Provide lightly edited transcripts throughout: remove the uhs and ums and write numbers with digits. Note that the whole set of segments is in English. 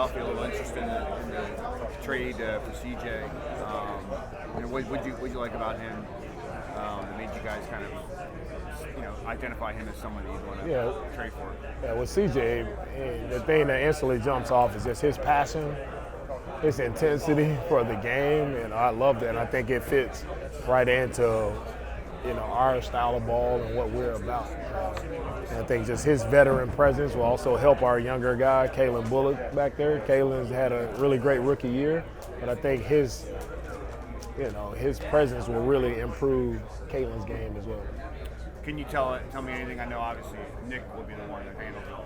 Philadelphia a little interested in the trade for CJ. What would you like about him that made you guys kind of identify him as someone that you'd want to trade for? Yeah, with CJ, the thing that instantly jumps off is just his passion, his intensity for the game, and I love that. And I think it fits right into our style of ball and what we're about. And I think just his veteran presence will also help our younger guy, Kalen Bullock, back there. Kalen's had a really great rookie year, but I think his presence will really improve Kalen's game as well. Can you tell me anything? I know obviously Nick will be the one that handles all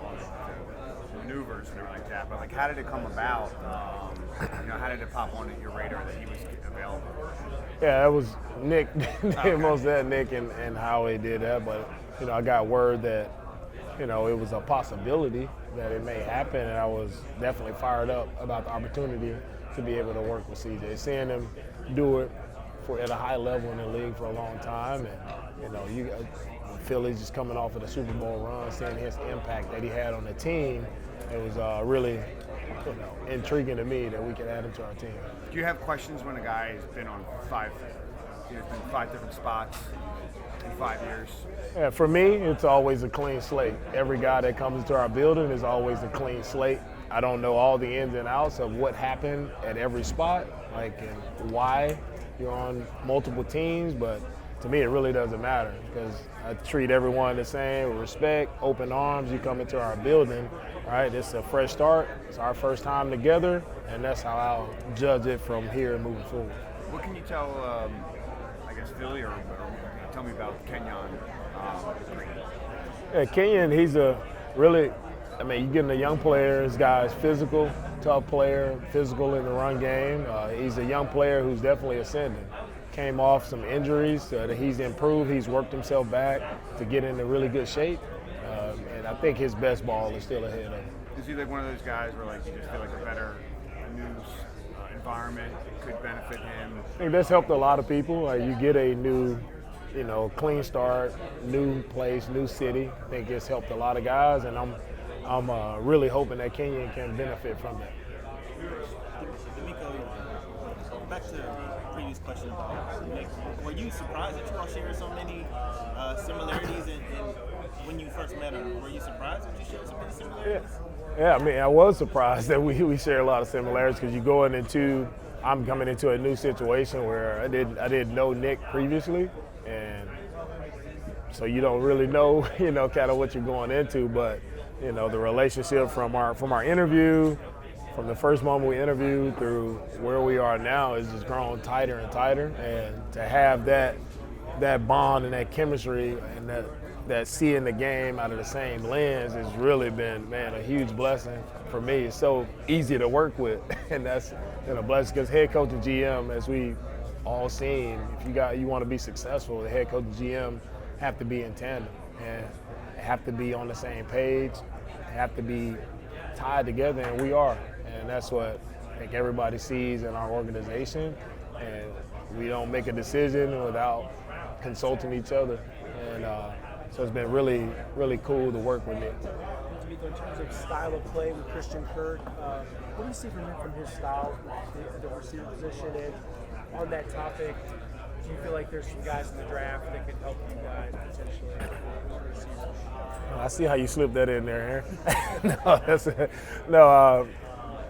the maneuvers and everything like that, but how did it come about? How did it pop on your radar that he was available? Yeah, it was Nick, most of that Nick and how he did that, but I got word that it was a possibility that it may happen, and I was definitely fired up about the opportunity to be able to work with CJ. Seeing him do it at a high level in the league for a long time, and Philly's just coming off of the Super Bowl run, seeing his impact that he had on the team, it was really intriguing to me that we could add him to our team. Do you have questions when a guy has been on five different spots in 5 years? Yeah, for me, it's always a clean slate. Every guy that comes into our building is always a clean slate. I don't know all the ins and outs of what happened at every spot, and why you're on multiple teams, but to me, it really doesn't matter because I treat everyone the same with respect, open arms. You come into our building, right? It's a fresh start. It's our first time together, and that's how I'll judge it from here moving forward. What can you tell, Philly, or tell me about Kenyon Green? Yeah, Kenyon, he's a really, you're getting a young player. This guy's physical, tough player, physical in the run game. He's a young player who's definitely ascending. Came off some injuries that he's improved. He's worked himself back to get into really good shape, and I think his best ball is still ahead of him. Is he one of those guys where you just feel a better news environment could benefit him? I think that's helped a lot of people. You get a new, clean start, new place, new city. I think it's helped a lot of guys, and I'm really hoping that Kenyon can benefit from that. DeMeco, back to the previous question about Nick. Were you surprised that you all share so many similarities and when you first met him? Were you surprised that you shared so many similarities? Yeah, I was surprised that we share a lot of similarities because I'm coming into a new situation where I didn't know Nick previously, and so you don't really know, kind of what you're going into, but the relationship from our interview, from the first moment we interviewed through where we are now, is just grown tighter and tighter, and to have that bond and that chemistry and that seeing the game out of the same lens has really been, a huge blessing for me. It's so easy to work with, and that's a blessing because head coach and GM, as we all seen, if you want to be successful, the head coach and GM have to be in tandem and have to be on the same page, have to be tied together, and we are. And that's what I think everybody sees in our organization, and we don't make a decision without consulting each other. And so it's been really, really cool to work with Nick. In terms of style of play with Christian Kirk, what do you see from his style at the receiver position? And on that topic, do you feel like there's some guys in the draft that could help you guys potentially? I see how you slipped that in there, Aaron.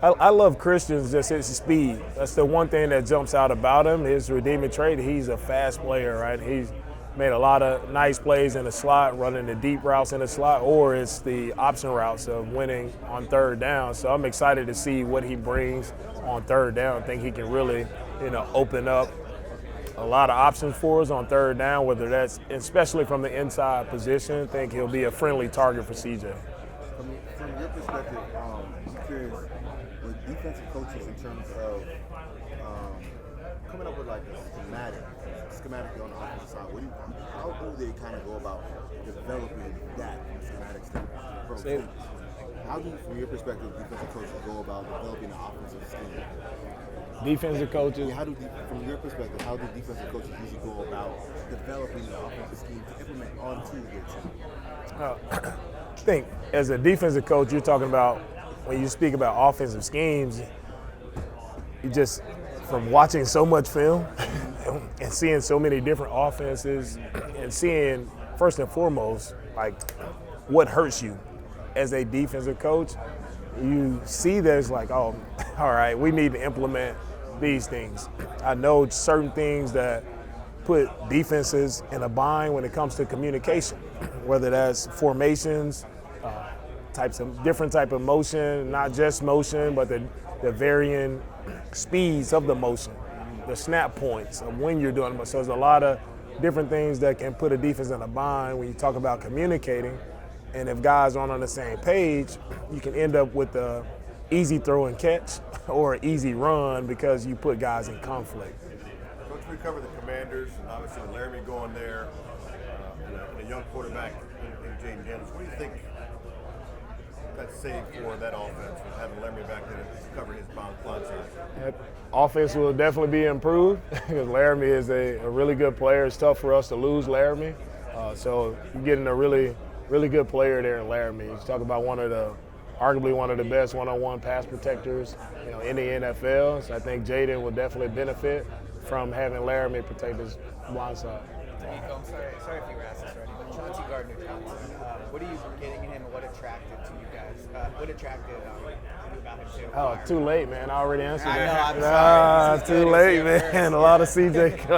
I love Christian's just his speed. That's the one thing that jumps out about him. His redeeming trait, he's a fast player, right? He's made a lot of nice plays in the slot, running the deep routes in the slot, or it's the option routes of winning on third down. So I'm excited to see what he brings on third down. I think he can really, open up a lot of options for us on third down, whether that's, especially from the inside position. I think he'll be a friendly target for CJ. From your perspective, I'm curious, with defensive coaches in terms of coming up with a schematic on the offensive side, how do they kind of go about developing that schematic standpoint? How do, from your perspective, defensive coaches go about developing the offensive scheme? Defensive coaches? From your perspective, how do defensive coaches usually go about developing the offensive scheme to implement onto their team? I think as a defensive coach, you're talking about when you speak about offensive schemes, you just, from watching so much film and seeing so many different offenses and seeing, first and foremost, like what hurts you as a defensive coach, you see there's like, oh, all right, we need to implement these things. I know certain things that put defenses in a bind when it comes to communication, whether that's formations, different type of motion, not just motion, but the varying speeds of the motion, the snap points of when you're doing it. So there's a lot of different things that can put a defense in a bind when you talk about communicating. And if guys aren't on the same page, you can end up with a easy throw and catch or an easy run because you put guys in conflict. Coach, we cover the Commanders, and obviously with Laramie going there, and a young quarterback in Jaden Daniels. What do you think that's saying for that offense with having Laramie back there to cover his blind side? That offense will definitely be improved because Laramie is a really good player. It's tough for us to lose Laramie. So you're getting a really good player there in Laramie. You talk about arguably one of the best one-on-one pass protectors, in the NFL. So I think Jaden will definitely benefit from having Laramie protect his blind side. DeMeco, sorry if you were asked this already, but CJ Gardner-Johnson, what are you getting in him and what attracted to you guys? What attracted you about him too? Oh, too late, man. I already answered I know, that. I'm sorry. Too late, man. A lot of CJ,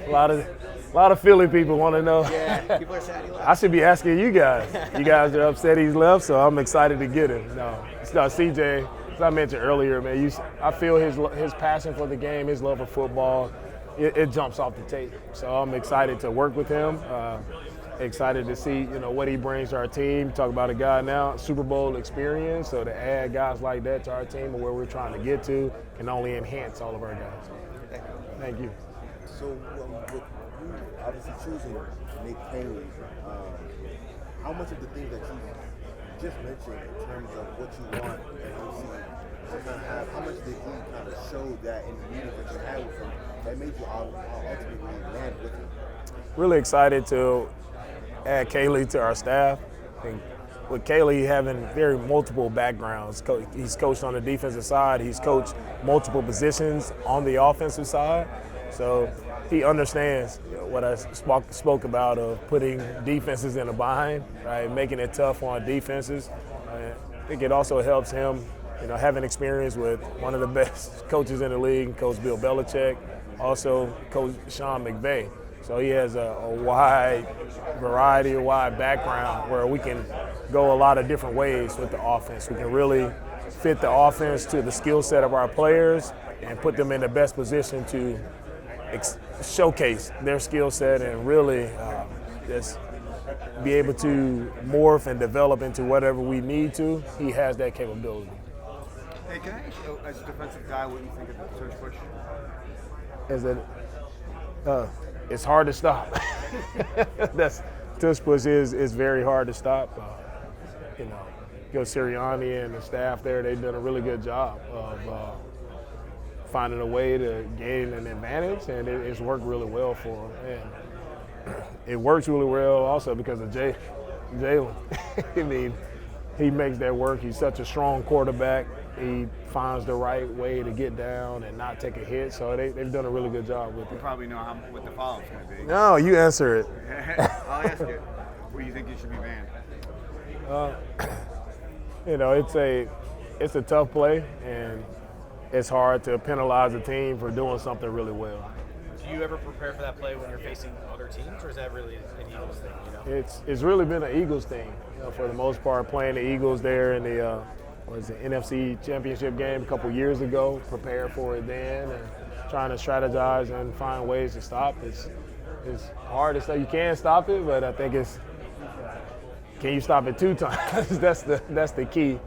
a lot of Philly people want to know. Yeah, people are sad he left. I should be asking you guys. You guys are upset he's left, so I'm excited to get him. No, CJ, as I mentioned earlier, man, I feel his passion for the game, his love for football, it jumps off the tape. So I'm excited to work with him. Excited to see, what he brings to our team. Talk about a guy now, Super Bowl experience. So to add guys like that to our team and where we're trying to get to can only enhance all of our guys. Thank you. So with you obviously choosing Nick Kenyon, how much of the things that you just mentioned in terms of what you want and to kind of have, how much did he kind of show that in the meetings that you had with him that made you ultimately land with him? Really excited to add Kaylee to our staff. And with Kaylee having very multiple backgrounds, he's coached on the defensive side, he's coached multiple positions on the offensive side. So he understands what I spoke about of putting defenses in a bind, right? Making it tough on defenses. I think it also helps him, having experience with one of the best coaches in the league, Coach Bill Belichick, also Coach Sean McVay. So he has a wide variety, a wide background where we can go a lot of different ways with the offense. We can really fit the offense to the skill set of our players and put them in the best position to showcase their skill set and really just be able to morph and develop into whatever we need to. He has that capability. Hey, can I ask you, as a defensive guy, what you think of the tush push? It's hard to stop. Tush push is very hard to stop. Joe Sirianni and the staff there, they've done a really good job of finding a way to gain an advantage, and it's worked really well for him. And it works really well also because of Jalen. I mean, he makes that work. He's such a strong quarterback. He finds the right way to get down and not take a hit. So they've done a really good job with it. You probably know what the follow-up's going to be. No, you answer it. I'll ask you. What do you think you should be banned? It's a tough play, and it's hard to penalize a team for doing something really well. Do you ever prepare for that play when you're facing other teams, or is that really an Eagles thing? It's really been an Eagles thing, for the most part. Playing the Eagles there in the NFC Championship game a couple years ago, prepare for it then, and trying to strategize and find ways to stop. It's hard to say you can stop it, but I think can you stop it 2 times? That's the key.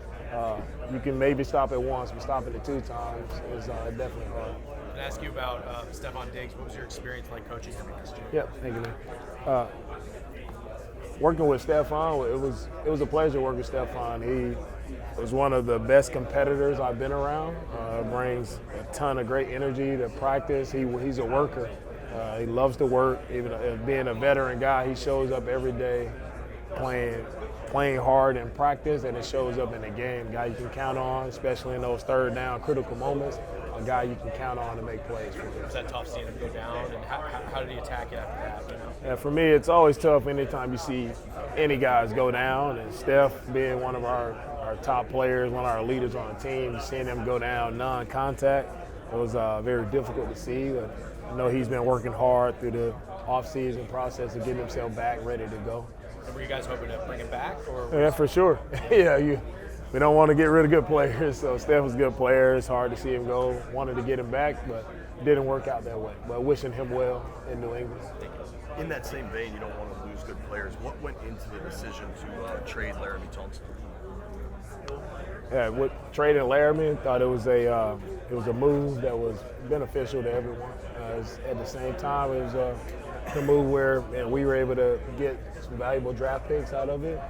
You can maybe stop it once, but stopping it 2 times is definitely hard. Can I ask you about Stefon Diggs? What was your experience like coaching him this year? Yep, thank you, man. Working with Stefon, it was a pleasure working with Stefon. He was one of the best competitors I've been around. Brings a ton of great energy to practice. He's a worker. He loves to work. Even being a veteran guy, he shows up every day playing playing hard in practice, and it shows up in the game. A guy you can count on, especially in those third down critical moments. A guy you can count on to make plays for you. Was that tough seeing him go down, and how did he attack it after that? Yeah, for me, it's always tough anytime you see any guys go down, and Steph being one of our top players, one of our leaders on the team, seeing him go down non-contact, it was very difficult to see. But I know he's been working hard through the off-season process of getting himself back, ready to go. And were you guys hoping to bring him back? Or Yeah, for sure. We don't want to get rid of good players, so Steph was a good player. It's hard to see him go. Wanted to get him back, but it didn't work out that way. But wishing him well in New England. In that same vein, you don't want to lose good players. What went into the decision to trade Laramie Tunsil? Yeah, with trading Laramie, thought it was a move that was beneficial to everyone. At the same time, it was a move where we were able to get some valuable draft picks out of it.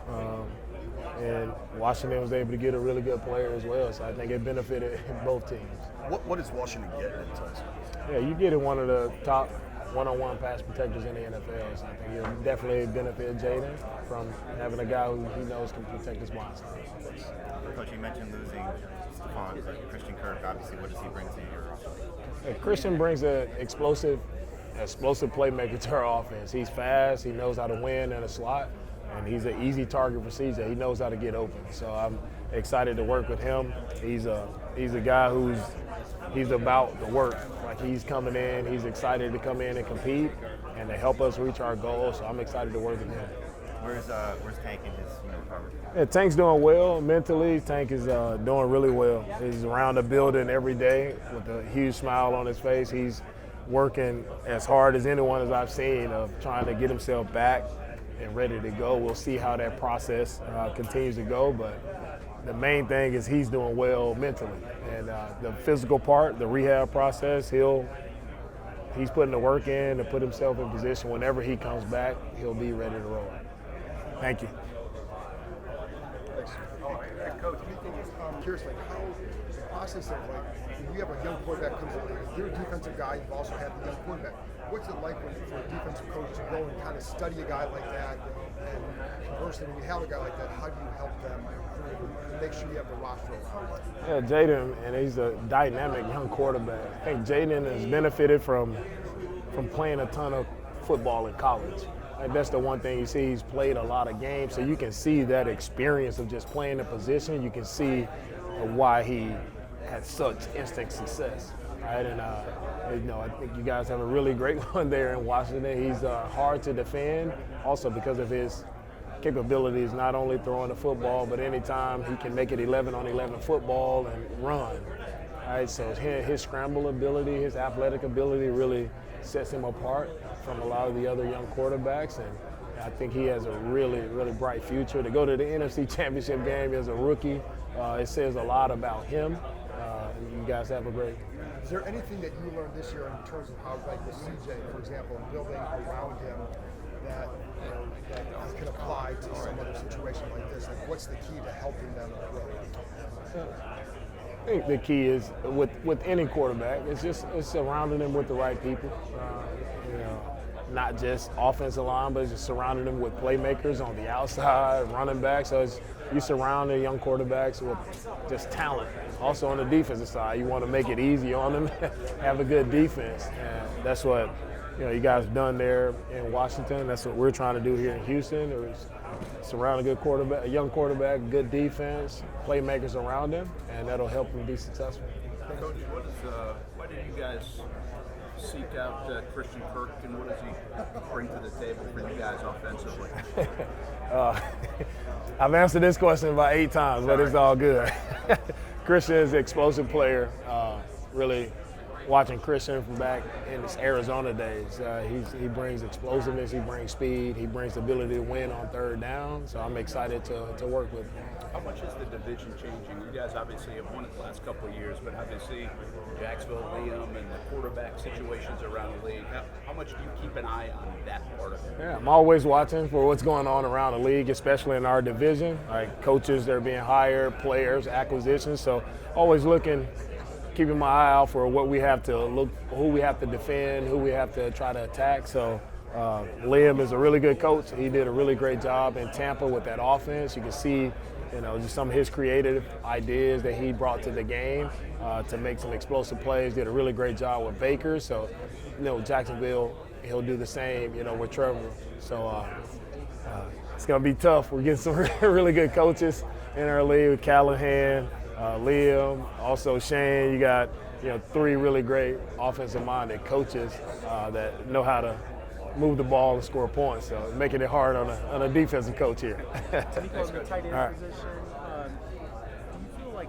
And Washington was able to get a really good player as well, so I think it benefited both teams. What is Washington getting in Tunsil? Yeah, you get one of the top one-on-one pass protectors in the NFL, so I think you'll definitely benefit Jaden from having a guy who he knows can protect his blind side. Coach, you mentioned losing Stefon, but Christian Kirk, obviously, what does he bring to your offense? Yeah, Christian brings an explosive playmaker to our offense. He's fast, he knows how to win in a slot, and he's an easy target for CJ. He knows how to get open, so I'm excited to work with him. He's a guy he's about the work. Like, he's coming in, he's excited to come in and compete and to help us reach our goals, so I'm excited to work with him. Where's Tank in his recovery? Yeah, Tank's doing well mentally. Tank is doing really well. He's around the building every day with a huge smile on his face. He's working as hard as anyone as I've seen of trying to get himself back and ready to go. We'll see how that process continues to go, but the main thing is he's doing well mentally. And the physical part, the rehab process, he's putting the work in to put himself in position. Whenever he comes back, he'll be ready to roll. Thank you. Coach, I'm curious, how the process of, when you have a young quarterback comes in, you're a defensive guy, you've also had the young quarterback. What's it like for a defensive coach to go and kind of study a guy like that, and conversely, when you have a guy like that, how do you help them and make sure you have the roster around? Yeah, Jaden, and he's a dynamic young quarterback. I think Jaden has benefited from playing a ton of football in college. Like, that's the one thing you see. He's played a lot of games, so you can see that experience of just playing the position. You can see why he had such instant success. Right? And I think you guys have a really great one there in Washington. He's hard to defend, also because of his capabilities, not only throwing the football, but anytime he can make it 11-on-11 football and run. Right? So his scramble ability, his athletic ability really sets him apart from a lot of the other young quarterbacks, and I think he has a really, really bright future. To go to the NFC Championship game as a rookie, it says a lot about him. You guys have a great. Is there anything that you learned this year in terms of how, like with CJ, for example, building around him that that can apply to some other situation like this? Like, what's the key to helping them grow? I think the key is with any quarterback, it's surrounding them with the right people. Not just offensive line, but just surrounding them with playmakers on the outside, running backs. So you surround the young quarterbacks with just talent. Also on the defensive side, you want to make it easy on them, have a good defense. And that's what you guys have done there in Washington. That's what we're trying to do here in Houston. Is surround a good quarterback, a young quarterback, good defense, playmakers around him, and that'll help them be successful. Coach, why did you guys seek out Christian Kirk, and what does he bring to the table for you guys offensively? I've answered this question about 8 times, but it's all good. Christian is an explosive player. Really watching Christian from back in his Arizona days, he brings explosiveness, he brings speed, he brings the ability to win on third down. So I'm excited to work with him. How much is the division changing? You guys obviously have won it the last couple of years, but obviously Jacksonville, Liam, and the quarterback situations around the league. How much do you keep an eye on that part of it? Yeah, I'm always watching for what's going on around the league, especially in our division. Like coaches that are being hired, players, acquisitions. So always looking, keeping my eye out for what we have to look, who we have to defend, who we have to try to attack. So Liam is a really good coach. He did a really great job in Tampa with that offense. You can see, just some of his creative ideas that he brought to the game to make some explosive plays. Did a really great job with Baker. So, Jacksonville, he'll do the same, with Trevor. So it's going to be tough. We're getting some really good coaches in our league with Callahan, Liam, also Shane. You got, 3 really great offensive-minded coaches that know how to move the ball and score points. So making it hard on a defensive coach here. DeMeco, on the tight end position, do you feel like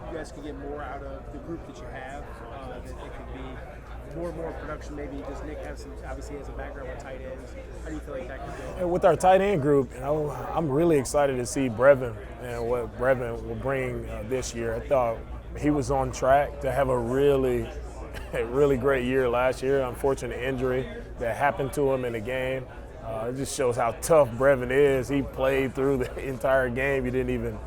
you guys could get more out of the group that you have? That it could be more and more production? Maybe does Nick obviously has a background with tight ends? How do you feel like that could go? With our tight end group, I'm really excited to see Brevin and what Brevin will bring this year. I thought he was on track to have a really great year last year. Unfortunate injury that happened to him in the game. It just shows how tough Brevin is. He played through the entire game. You didn't even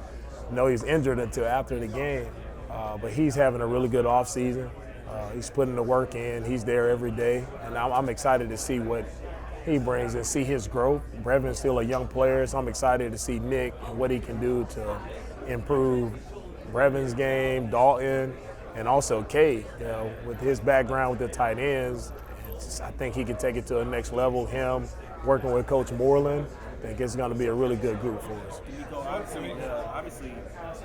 know he's injured until after the game. But he's having a really good offseason. He's putting the work in. He's there every day. And I'm excited to see what he brings and see his growth. Brevin's still a young player, so I'm excited to see Nick and what he can do to improve Brevin's game, Dalton, and also Cade. With his background with the tight ends, I think he can take it to the next level. Him working with Coach Moreland, I think it's going to be a really good group for us. DeMeco, obviously,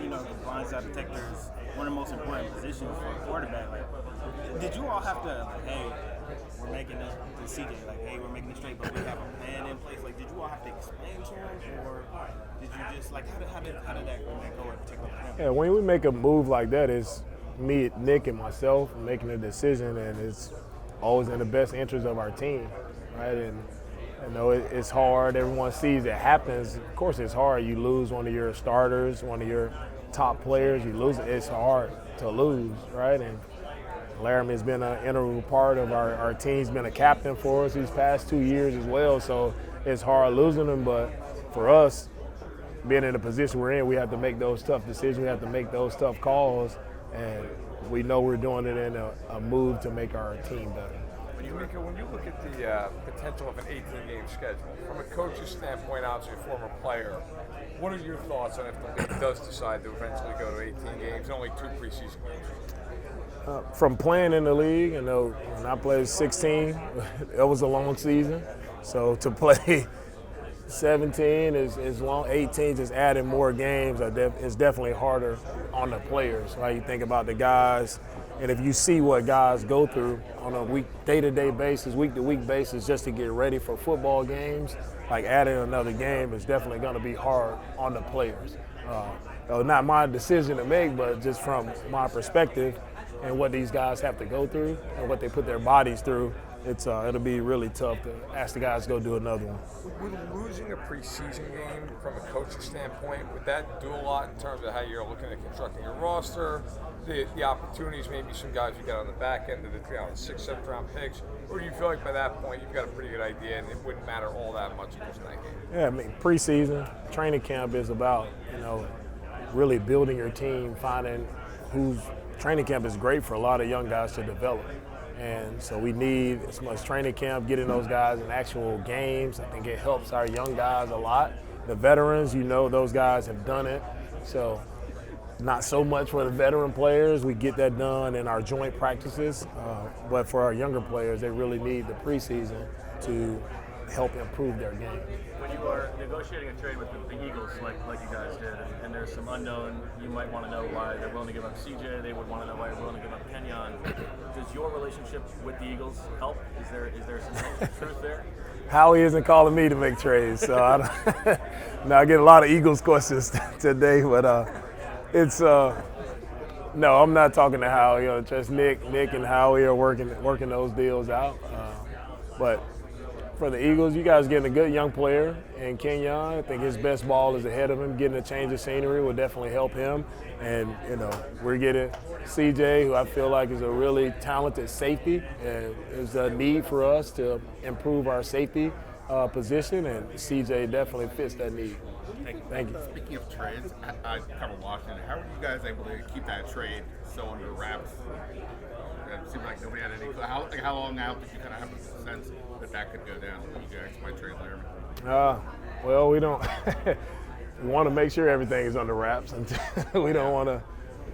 the blindside protector is one of the most important positions for a quarterback. Did you all have to, hey, we're making this to CJ, hey, we're making it straight, but we have a plan in place? Did you all have to explain to him, or did you just how did that go in particular? Yeah, when we make a move like that, it's me, Nick, and myself making a decision, and it's always in the best interest of our team, right? And it's hard. Everyone sees it happens. Of course, it's hard. You lose one of your starters, one of your top players. You lose it. It's hard to lose, right? And Laramie has been an integral part of our team. He's been a captain for us these past 2 years as well. So it's hard losing him. But for us, being in the position we're in, we have to make those tough decisions. We have to make those tough calls. And we know we're doing it in a move to make our team better. When you look at the potential of an 18-game schedule, from a coach's standpoint, obviously a former player, what are your thoughts on if the league does decide to eventually go to 18 games and only 2 preseason games? From playing in the league, when I played 16, it was a long season. So to play 17 is long, 18 just adding more games. It's definitely harder on the players, right? You think about the guys, and if you see what guys go through on a day-to-day basis, week-to-week basis, just to get ready for football games, adding another game is definitely going to be hard on the players. Not my decision to make, but just from my perspective and what these guys have to go through and what they put their bodies through, it'll be really tough to ask the guys to go do another one. Would losing a preseason game from a coaching standpoint, would that do a lot in terms of how you're looking at constructing your roster, the opportunities, maybe some guys you got on the back end of the 6th, 7th round picks, or do you feel like by that point you've got a pretty good idea and it wouldn't matter all that much in just that game? Yeah, preseason, training camp is about, really building your team, finding who's training camp is great for a lot of young guys to develop. And so we need as much training camp, getting those guys in actual games. I think it helps our young guys a lot. The veterans, those guys have done it. So not so much for the veteran players. We get that done in our joint practices. But for our younger players, they really need the preseason to help improve their game. When you are negotiating a trade with the Eagles, like you guys did, and there's some unknown, you might want to know why they're willing to give up CJ. They would want to know why they're willing to give up Kenyon. Does your relationship with the Eagles help? Is there some truth there? Howie isn't calling me to make trades, so I get a lot of Eagles questions today, but it's no, I'm not talking to Howie. Just Nick and Howie are working those deals out, but. For the Eagles, you guys getting a good young player in Kenyon. I think his best ball is ahead of him. Getting a change of scenery will definitely help him. And, we're getting CJ, who I feel like is a really talented safety, and there's a need for us to improve our safety position, and CJ definitely fits that need. Thank you. Thank you. Speaking of trades, I cover Washington. How are you guys able to keep that trade so under wraps. It seemed like nobody had any clue. How long now did you kind of have a sense that could go down? That you guys might trade Laramie? Well, we don't. We want to make sure everything is under wraps. We don't want to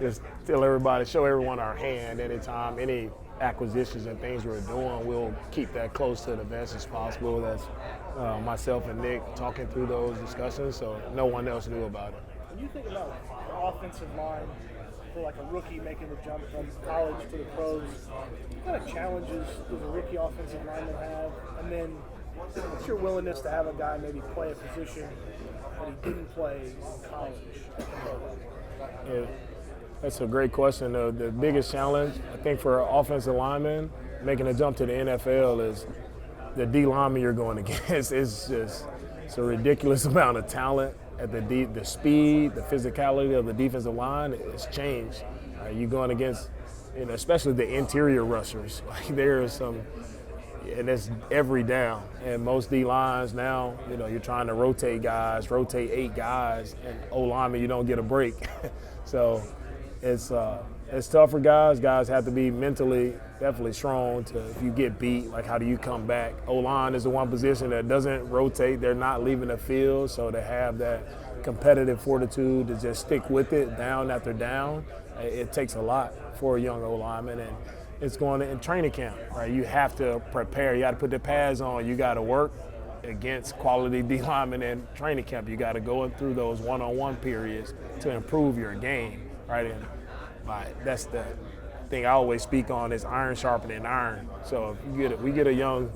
just tell everybody, show everyone our hand anytime, any acquisitions and things we're doing. We'll keep that close to the vest as possible. That's myself and Nick talking through those discussions, so no one else knew about it. When you think about the offensive line for like a rookie making the jump from college to the pros, what kind of challenges does a rookie offensive lineman have? And then what's your willingness to have a guy maybe play a position that he didn't play in college at the pro level? Yeah, that's a great question. The biggest challenge, I think, for an offensive lineman making a jump to the NFL is the D lineman you're going against. It's a ridiculous amount of talent at the speed, the physicality of the defensive line. It's changed. You're going against, especially the interior rushers. Like there is some, and it's every down. And most D lines now, you're trying to rotate 8 guys, and O lineman you don't get a break. So it's tough for guys. Guys have to be mentally definitely strong to, if you get beat, like how do you come back? O-line is the one position that doesn't rotate. They're not leaving the field, so to have that competitive fortitude to just stick with it down after down, it takes a lot for a young O-lineman, and it's going in training camp, right? You have to prepare. You got to put the pads on. You got to work against quality D linemen in training camp. You got to go through those one-on-one periods to improve your game, right? And that's the thing I always speak on is iron sharpening iron. So if we get a young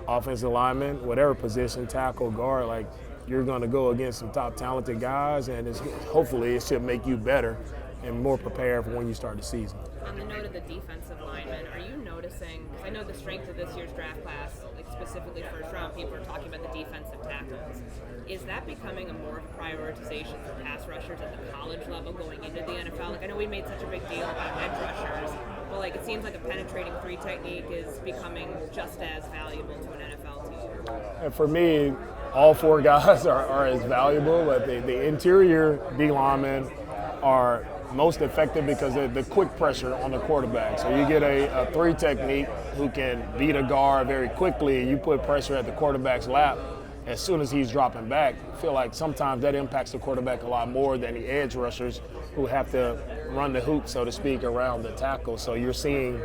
offensive lineman, whatever position, tackle, guard, like you're going to go against some top talented guys, and hopefully it should make you better and more prepared for when you start the season. On the note of the defensive linemen, are you noticing, because I know the strength of this year's draft class, like specifically first round, people are talking about the defensive tackles. Is that becoming a more of a prioritization for pass rushers at the college level going into the NFL? Like I know we made such a big deal about edge rushers, but like it seems like a penetrating 3 technique is becoming just as valuable to an NFL team. And for me, all 4 guys are as valuable, but the interior D linemen are most effective because of the quick pressure on the quarterback. So you get a 3 technique who can beat a guard very quickly, and you put pressure at the quarterback's lap as soon as he's dropping back. I feel like sometimes that impacts the quarterback a lot more than the edge rushers who have to run the hoop, so to speak, around the tackle. So you're seeing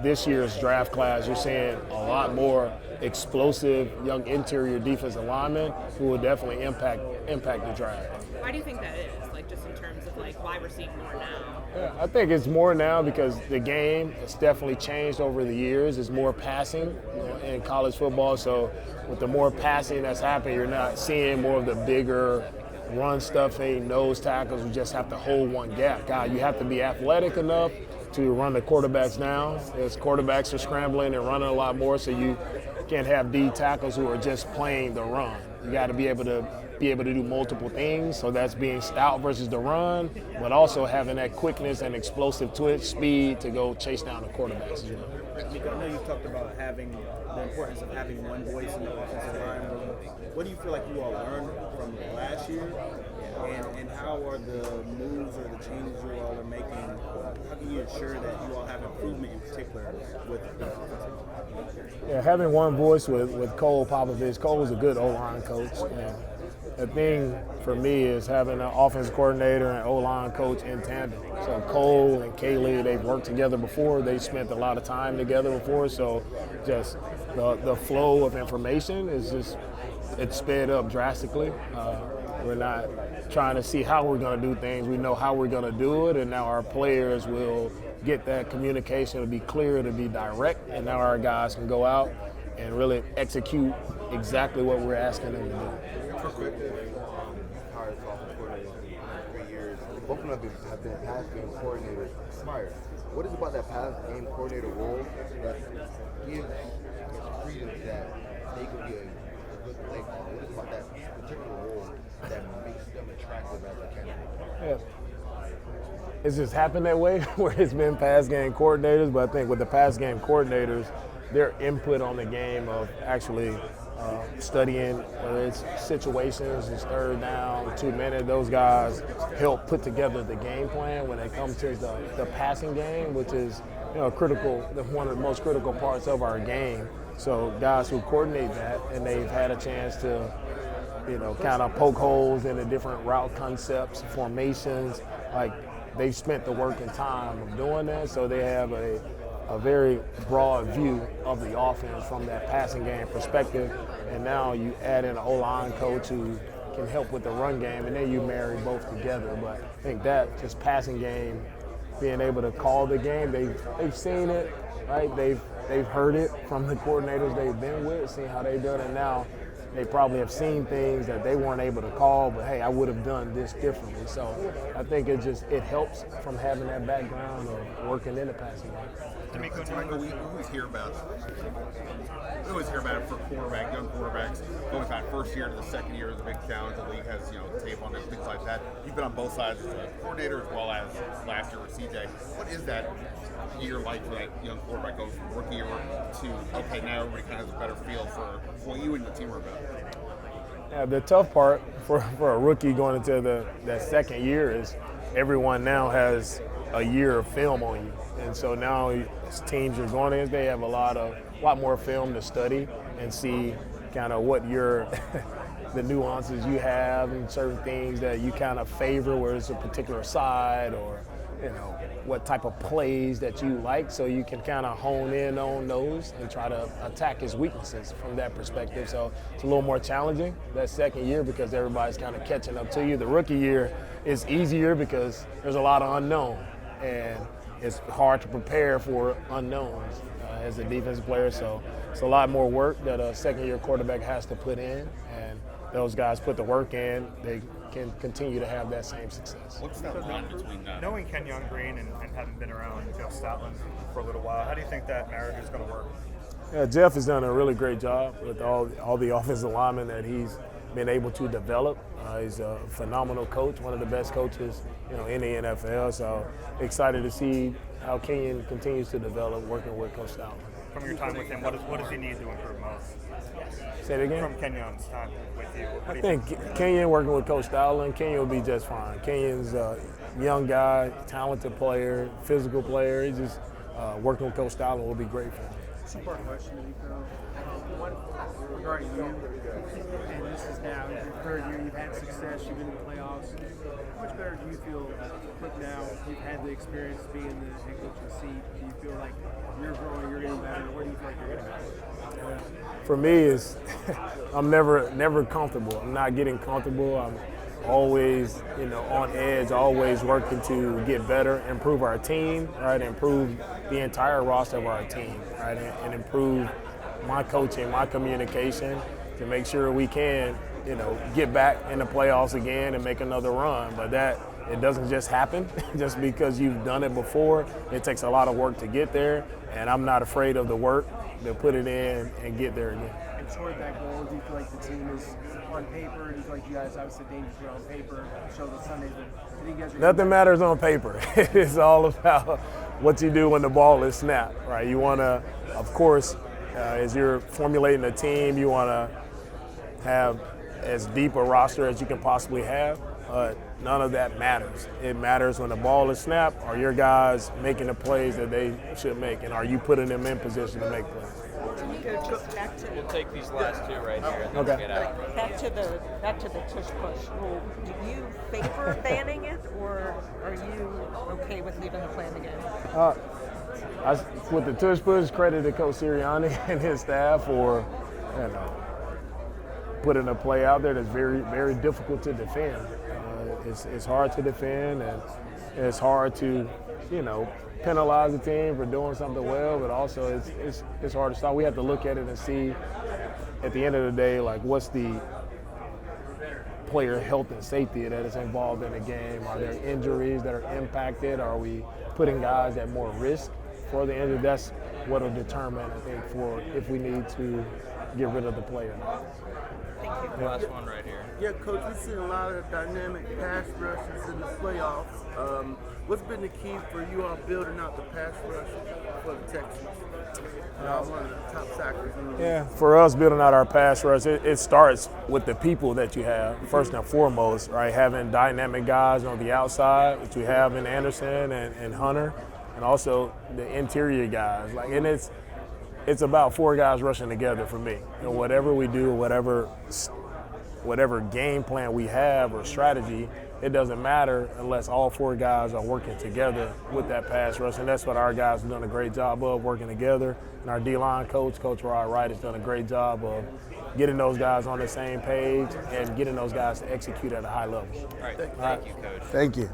this year's draft class, you're seeing a lot more explosive young interior defensive linemen who will definitely impact the draft. Why do you think that is? Like just in terms of like why we're seeing more now? Yeah, I think it's more now because the game has definitely changed over the years. It's more passing in college football. So with the more passing that's happening, you're not seeing more of the bigger run stuffing, nose tackles who just have to hold one gap. God, you have to be athletic enough to run the quarterbacks down. As quarterbacks are scrambling and running a lot more, so you can't have D tackles who are just playing the run. You got to be able to do multiple things. So that's being stout versus the run, but also having that quickness and explosive twitch speed to go chase down the quarterbacks as well. DeMeco, I know you talked about having the importance of having one voice in the offensive line. What do you feel like you all learned from last year, and how are the moves or the changes you all are making? How can you ensure that you all have improvement in particular with the offensive line? Yeah, having one voice with Cole Popovich. Cole is a good O-line coach, and the thing for me is having an offensive coordinator and O-line coach in tandem. So Cole and Kaylee, they've worked together before. They spent a lot of time together before. So just the flow of information it's sped up drastically. We're not trying to see how we're going to do things. We know how we're going to do it, and now our players will get that communication to be clear, to be direct, and now our guys can go out and really execute exactly what we're asking them to do. Perspective, hired offensive coordinator in 3 years. Both of them have been pass game coordinators. Smire, what is about that pass game coordinator role that gives freedom that they could be a good play caller? What is about that particular role that makes them attractive as a candidate? Yeah. It's just happened that way where it's been pass game coordinators, but I think with the pass game coordinators, their input on the game of actually studying whether it's situations, it's third down, 2 minutes. Those guys help put together the game plan when it comes to the passing game, which is critical, one of the most critical parts of our game. So guys who coordinate that, and they've had a chance to kind of poke holes in the different route concepts, formations. Like, they've spent the work and time of doing that, so they have a very broad view of the offense from that passing game perspective. And now you add in an O-line coach who can help with the run game, and then you marry both together. But I think that just passing game, being able to call the game, they've seen it, right? They've heard it from the coordinators they've been with, seen how they've done it. Now they probably have seen things that they weren't able to call, but hey, I would have done this differently. So I think it helps from having that background of working in the passing game. DeMeco, we always hear about it for young quarterbacks, going from first year to the second year is a big challenge. The league has tape on it, things like that. You've been on both sides as a coordinator as well as last year with CJ. What is that year like for that young quarterback going from rookie year to okay, now everybody kind of has a better feel for what you and the team are about? Yeah, the tough part for a rookie going into that second year is everyone now has a year of film on you. And so now as teams are going in, they have a lot more film to study and see kind of what the nuances you have and certain things that you kind of favor, where it's a particular side or what type of plays that you like, so you can kind of hone in on those and try to attack his weaknesses from that perspective. So it's a little more challenging that second year because everybody's kind of catching up to you. The rookie year is easier because there's a lot of unknown, and it's hard to prepare for unknowns as a defensive player. So it's a lot more work that a second-year quarterback has to put in, and those guys put the work in, they can continue to have that same success. What's that line between knowing Kenyon Green and having been around Jeff Stoutland for a little while, how do you think that marriage is going to work? Yeah, Jeff has done a really great job with all the offensive linemen that he's been able to develop. He's a phenomenal coach, one of the best coaches in the NFL. So excited to see how Kenyon continues to develop working with Coach Stoutland. From your time with him, what does he need to improve most? Say it again? From Kenyon's time with you. I think Kenyon working with Coach Stoutland, Kenyon will be just fine. Kenyon's a young guy, talented player, physical player. He's just working with Coach Stoutland will be great for him. Two-part question, Nico. One regarding you, and this is now your third year. You've had success. You've been in the playoffs. How much better do you feel like now? You've had the experience being in the head coaching seat. Do you feel like you're growing, you're getting better? Where do you feel like you're getting better? For me, I'm never comfortable. I'm not getting comfortable. I'm always, on edge, always working to get better, improve our team, right? Improve the entire roster of our team, right? And improve my coaching, my communication to make sure we can, get back in the playoffs again and make another run. But it doesn't just happen just because you've done it before. It takes a lot of work to get there, and I'm not afraid of the work to put it in and get there again. And quarterback role, do you feel like the team is on paper? Do you feel like you guys obviously dangerous on paper? Show the Sundays, but I think you guys are nothing matters on paper. It's all about what you do when the ball is snapped, right? You want to, of course, as you're formulating a team, you want to have as deep a roster as you can possibly have. None of that matters. It matters when the ball is snapped. Are your guys making the plays that they should make, and are you putting them in position to make plays? We'll take these last two right here and then get out. Back to the tush push rule. Do you favor banning it, or are you okay with leaving the play in the game? With the tush push, credit to Coach Sirianni and his staff for putting a play out there that's very, very difficult to defend. It's hard to defend, and it's hard to, penalize the team for doing something well, but also it's hard to stop. We have to look at it and see at the end of the day, like, what's the player health and safety that is involved in the game? Are there injuries that are impacted? Are we putting guys at more risk for the injury? That's what will determine, I think, for if we need to get rid of the player. Thank you. Last one right here. Yeah, Coach, we've seen a lot of dynamic pass rushes in the playoffs. What's been the key for you all building out the pass rush for the Texans? One of the top sackers in the league. Yeah, for us building out our pass rush, it starts with the people that you have, first and foremost, right? Having dynamic guys on the outside, which we have in Anderson and Hunter, and also the interior guys. And it's about 4 guys rushing together for me. Whatever we do, whatever game plan we have or strategy, it doesn't matter unless all 4 guys are working together with that pass rush, and that's what our guys have done a great job of, working together. And our D-line coach, Coach Rod Wright, has done a great job of getting those guys on the same page and getting those guys to execute at a high level. All right. Thank you, Coach. Thank you.